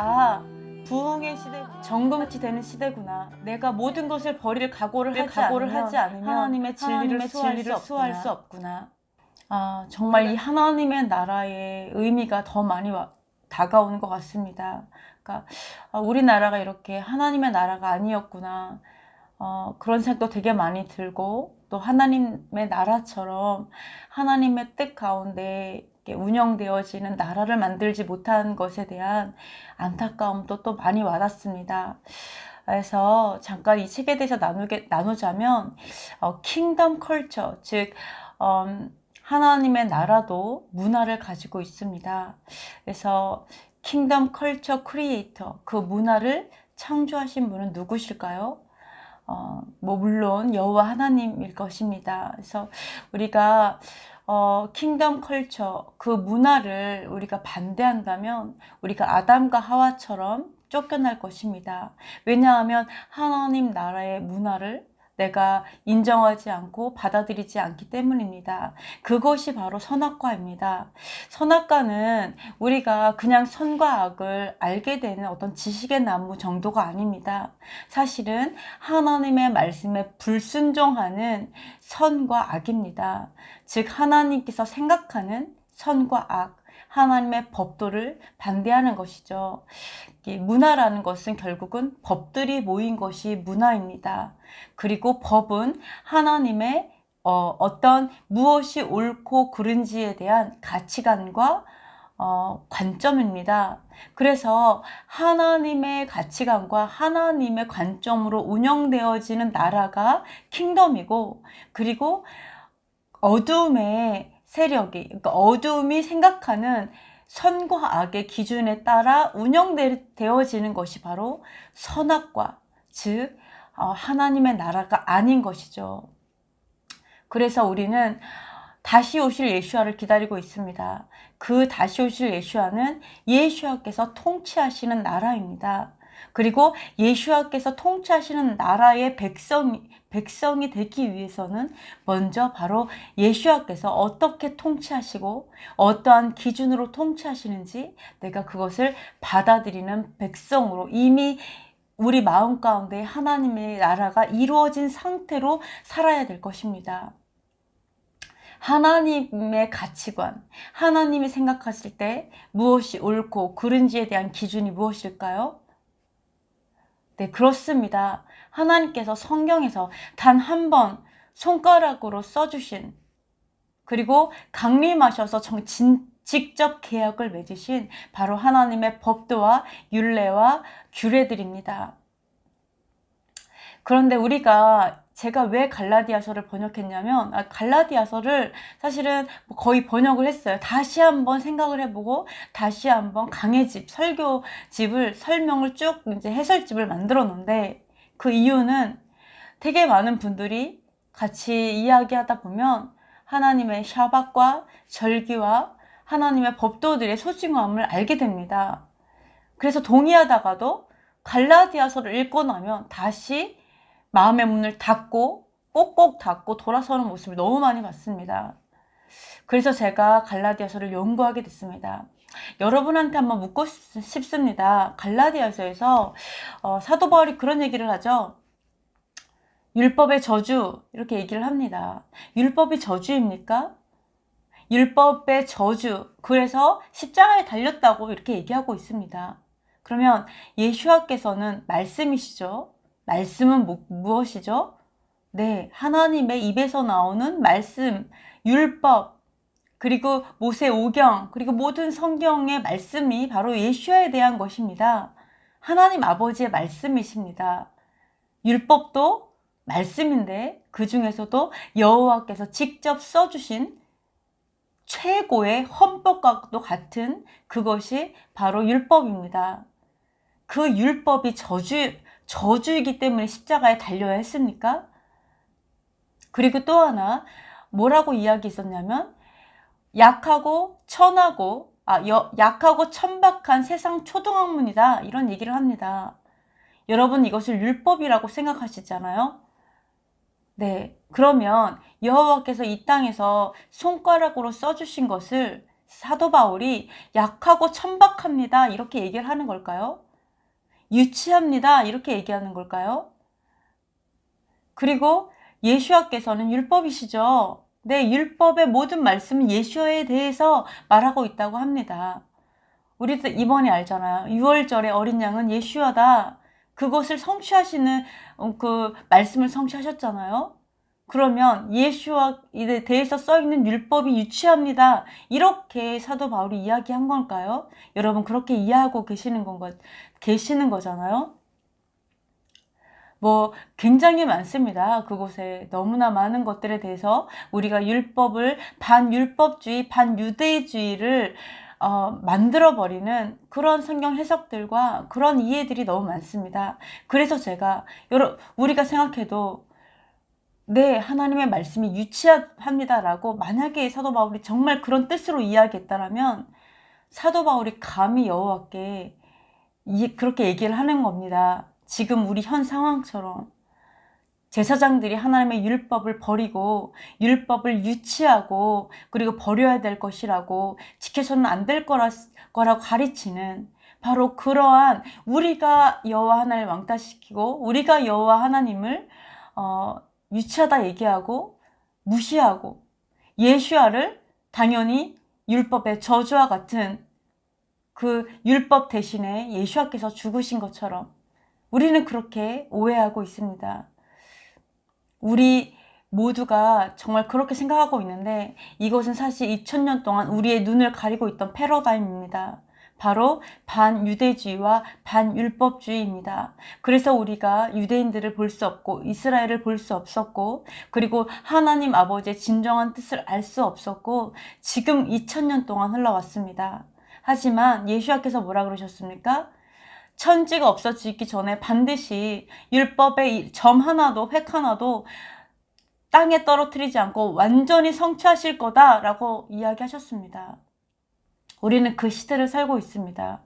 아, 부흥의 시대, 정금치 되는 시대구나. 내가 모든 것을 버릴 각오를 하지 않으면 하나님의 진리를 수호할 수 없구나. 아, 정말 이 하나님의 나라의 의미가 더 많이 다가오는 것 같습니다. 그러니까 우리나라가 이렇게 하나님의 나라가 아니었구나. 그런 생각도 되게 많이 들고, 또 하나님의 나라처럼 하나님의 뜻 가운데 운영되어지는 나라를 만들지 못한 것에 대한 안타까움도 또 많이 와닿습니다. 그래서 잠깐 이 책에 대해서 나누자면 킹덤 컬처, 즉 하나님의 나라도 문화를 가지고 있습니다. 그래서 킹덤 컬처 크리에이터, 그 문화를 창조하신 분은 누구실까요? 물론 여호와 하나님일 것입니다. 그래서 우리가 킹덤 컬처, 그 문화를 우리가 반대한다면 우리가 아담과 하와처럼 쫓겨날 것입니다. 왜냐하면 하나님 나라의 문화를 내가 인정하지 않고 받아들이지 않기 때문입니다. 그것이 바로 선악과입니다. 선악과는 우리가 그냥 선과 악을 알게 되는 어떤 지식의 나무 정도가 아닙니다. 사실은 하나님의 말씀에 불순종하는 선과 악입니다. 즉 하나님께서 생각하는 선과 악, 하나님의 법도를 반대하는 것이죠. 문화라는 것은 결국은 법들이 모인 것이 문화입니다. 그리고 법은 하나님의 어떤 무엇이 옳고 그른지에 대한 가치관과 관점입니다. 그래서 하나님의 가치관과 하나님의 관점으로 운영되어지는 나라가 킹덤이고, 그리고 어둠의 세력이, 그러니까 어둠이 생각하는 선과 악의 기준에 따라 운영되어지는 것이 바로 선악과, 즉 하나님의 나라가 아닌 것이죠. 그래서 우리는 다시 오실 예수와를 기다리고 있습니다. 그 다시 오실 예수와는 예수와께서 통치하시는 나라입니다. 그리고 예수와께서 통치하시는 나라의 백성이 되기 위해서는 먼저 바로 예수와께서 어떻게 통치하시고 어떠한 기준으로 통치하시는지 내가 그것을 받아들이는 백성으로, 이미 우리 마음 가운데 하나님의 나라가 이루어진 상태로 살아야 될 것입니다. 하나님의 가치관, 하나님이 생각하실 때 무엇이 옳고 그른지에 대한 기준이 무엇일까요? 네, 그렇습니다. 하나님께서 성경에서 단 한 번 손가락으로 써주신, 그리고 강림하셔서 직접 계약을 맺으신 바로 하나님의 법도와 율례와 규례들입니다. 그런데 제가 왜 갈라디아서를 번역했냐면, 갈라디아서를 사실은 거의 번역을 했어요. 다시 한번 생각을 해보고 다시 한번 강해집, 설교집을, 설명을 쭉 이제 해설집을 만들어 놓은데, 그 이유는 되게 많은 분들이 같이 이야기하다 보면 하나님의 샤밧과 절기와 하나님의 법도들의 소중함을 알게 됩니다. 그래서 동의하다가도 갈라디아서를 읽고 나면 다시 마음의 문을 닫고, 꼭꼭 닫고 돌아서는 모습을 너무 많이 봤습니다. 그래서 제가 갈라디아서를 연구하게 됐습니다. 여러분한테 한번 묻고 싶습니다. 갈라디아서에서 사도 바울이 그런 얘기를 하죠. 율법의 저주, 이렇게 얘기를 합니다. 율법이 저주입니까? 율법의 저주, 그래서 십자가에 달렸다고 이렇게 얘기하고 있습니다. 그러면 예수와께서는 말씀이시죠? 말씀은 무엇이죠? 네, 하나님의 입에서 나오는 말씀, 율법, 그리고 모세오경, 그리고 모든 성경의 말씀이 바로 예수와에 대한 것입니다. 하나님 아버지의 말씀이십니다. 율법도 말씀인데 그 중에서도 여호와께서 직접 써주신 최고의 헌법과도 같은 그것이 바로 율법입니다. 그 율법이 저주이기 때문에 십자가에 달려야 했습니까? 그리고 또 하나 뭐라고 이야기했었냐면, 약하고 천박한 세상 초등학문이다, 이런 얘기를 합니다. 여러분, 이것을 율법이라고 생각하시잖아요. 네, 그러면 여호와께서 이 땅에서 손가락으로 써주신 것을 사도 바울이 약하고 천박합니다 이렇게 얘기를 하는 걸까요? 유치합니다 이렇게 얘기하는 걸까요? 그리고 예수와께서는 율법이시죠. 네, 율법의 모든 말씀은 예수에 대해서 말하고 있다고 합니다. 우리도 이번에 알잖아요. 6월절에 어린 양은 예수와다. 그것을 성취하시는 그 말씀을 성취하셨잖아요. 그러면 예수와에 대해서 써있는 율법이 유치합니다. 이렇게 사도 바울이 이야기한 걸까요? 여러분 그렇게 이해하고 계시는 거잖아요. 뭐 굉장히 많습니다. 그곳에 너무나 많은 것들에 대해서 우리가 율법을 반율법주의, 반유대주의를 만들어버리는 그런 성경 해석들과 그런 이해들이 너무 많습니다. 그래서 제가 우리가 생각해도 네, 하나님의 말씀이 유치합니다라고 만약에 사도 바울이 정말 그런 뜻으로 이야기했다면 사도 바울이 감히 여호와께 그렇게 얘기를 하는 겁니다. 지금 우리 현 상황처럼 제사장들이 하나님의 율법을 버리고 율법을 유치하고 그리고 버려야 될 것이라고 지켜서는 안 될 거라고 가르치는 바로 그러한 우리가 여호와 하나님을 왕따시키고 우리가 여호와 하나님을 유치하다 얘기하고 무시하고 예수야를 당연히 율법의 저주와 같은 그 율법 대신에 예수와께서 죽으신 것처럼 우리는 그렇게 오해하고 있습니다. 우리 모두가 정말 그렇게 생각하고 있는데 이것은 사실 2000년 동안 우리의 눈을 가리고 있던 패러다임입니다. 바로 반유대주의와 반율법주의입니다. 그래서 우리가 유대인들을 볼 수 없고 이스라엘을 볼 수 없었고 그리고 하나님 아버지의 진정한 뜻을 알 수 없었고 지금 2000년 동안 흘러왔습니다. 하지만 예수와께서 뭐라 그러셨습니까? 천지가 없어지기 전에 반드시 율법의 점 하나도 획 하나도 땅에 떨어뜨리지 않고 완전히 성취하실 거다라고 이야기하셨습니다. 우리는 그 시대를 살고 있습니다.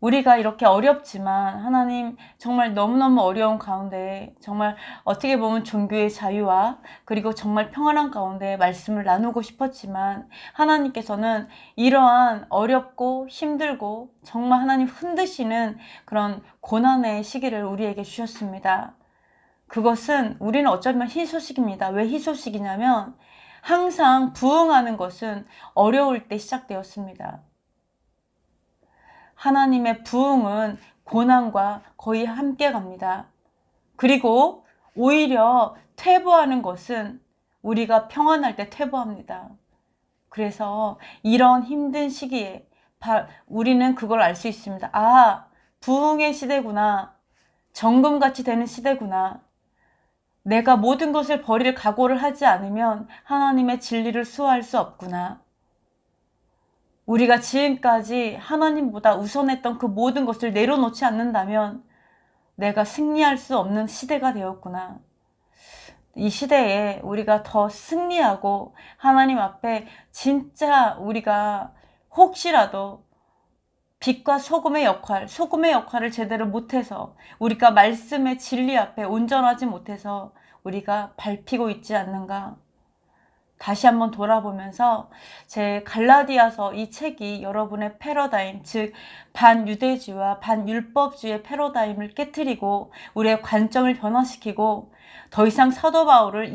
우리가 이렇게 어렵지만 하나님 정말 너무너무 어려운 가운데 정말 어떻게 보면 종교의 자유와 그리고 정말 평안한 가운데 말씀을 나누고 싶었지만 하나님께서는 이러한 어렵고 힘들고 정말 하나님 흔드시는 그런 고난의 시기를 우리에게 주셨습니다. 그것은 우리는 어쩌면 희소식입니다. 왜 희소식이냐면 항상 부응하는 것은 어려울 때 시작되었습니다. 하나님의 부흥은 고난과 거의 함께 갑니다. 그리고 오히려 퇴보하는 것은 우리가 평안할 때 퇴보합니다. 그래서 이런 힘든 시기에 우리는 그걸 알 수 있습니다. 아, 부흥의 시대구나. 정금같이 되는 시대구나. 내가 모든 것을 버릴 각오를 하지 않으면 하나님의 진리를 수호할 수 없구나. 우리가 지금까지 하나님보다 우선했던 그 모든 것을 내려놓지 않는다면 내가 승리할 수 없는 시대가 되었구나. 이 시대에 우리가 더 승리하고 하나님 앞에 진짜 우리가 혹시라도 빛과 소금의 역할을 제대로 못해서 우리가 말씀의 진리 앞에 온전하지 못해서 우리가 밟히고 있지 않는가. 다시 한번 돌아보면서 제 갈라디아서 이 책이 여러분의 패러다임, 즉 반유대주의와 반율법주의의 패러다임을 깨트리고 우리의 관점을 변화시키고 더 이상 사도 바울을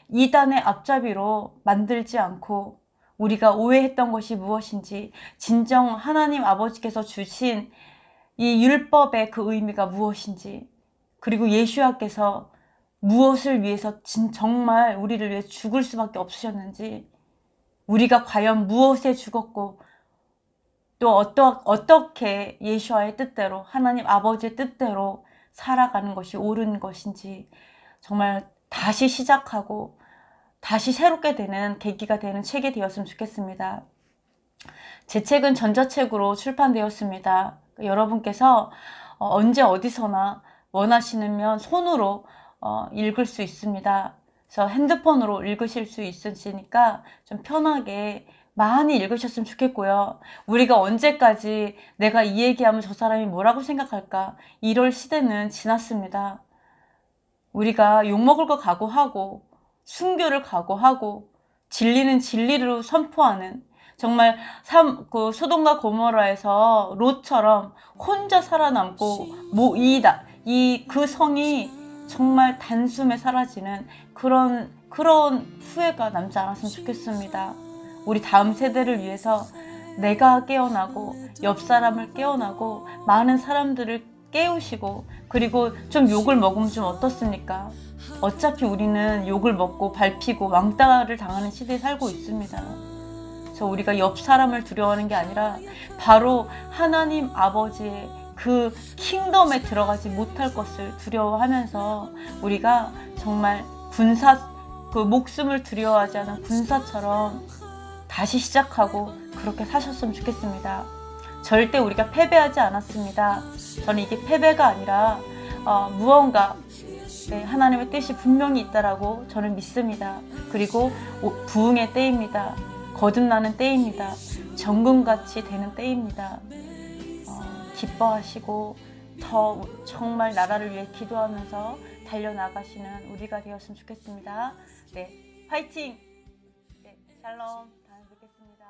이단의 앞잡이로 만들지 않고 우리가 오해했던 것이 무엇인지 진정 하나님 아버지께서 주신 이 율법의 그 의미가 무엇인지 그리고 예수와께서 무엇을 위해서 정말 우리를 위해 죽을 수밖에 없으셨는지 우리가 과연 무엇에 죽었고 또 어떻게 예수와의 뜻대로 하나님 아버지의 뜻대로 살아가는 것이 옳은 것인지 정말 다시 시작하고 다시 새롭게 되는 계기가 되는 책이 되었으면 좋겠습니다. 제 책은 전자책으로 출판되었습니다. 여러분께서 언제 어디서나 원하시면 손으로 읽을 수 있습니다. 그래서 핸드폰으로 읽으실 수 있으시니까 좀 편하게 많이 읽으셨으면 좋겠고요. 우리가 언제까지 내가 이 얘기하면 저 사람이 뭐라고 생각할까? 이럴 시대는 지났습니다. 우리가 욕먹을 거 각오하고 순교를 각오하고 진리는 진리로 선포하는, 정말 그 소돔과 고모라에서 롯처럼 혼자 살아남고 그 성이 정말 단숨에 사라지는 그런 후회가 남지 않았으면 좋겠습니다. 우리 다음 세대를 위해서 내가 깨어나고 옆 사람을 깨어나고 많은 사람들을 깨우시고, 그리고 좀 욕을 먹으면 좀 어떻습니까? 어차피 우리는 욕을 먹고 밟히고 왕따를 당하는 시대에 살고 있습니다. 우리가 옆 사람을 두려워하는 게 아니라 바로 하나님 아버지의 그 킹덤에 들어가지 못할 것을 두려워하면서 우리가 정말 그 목숨을 두려워하지 않은 군사처럼 다시 시작하고 그렇게 사셨으면 좋겠습니다. 절대 우리가 패배하지 않았습니다. 저는 이게 패배가 아니라 무언가 하나님의 뜻이 분명히 있다라고 저는 믿습니다. 그리고 부흥의 때입니다. 거듭나는 때입니다. 정금같이 되는 때입니다. 기뻐하시고 더 정말 나라를 위해 기도하면서 달려나가시는 우리가 되었으면 좋겠습니다. 네, 파이팅! 네, 샬롬. 다음에 뵙겠습니다.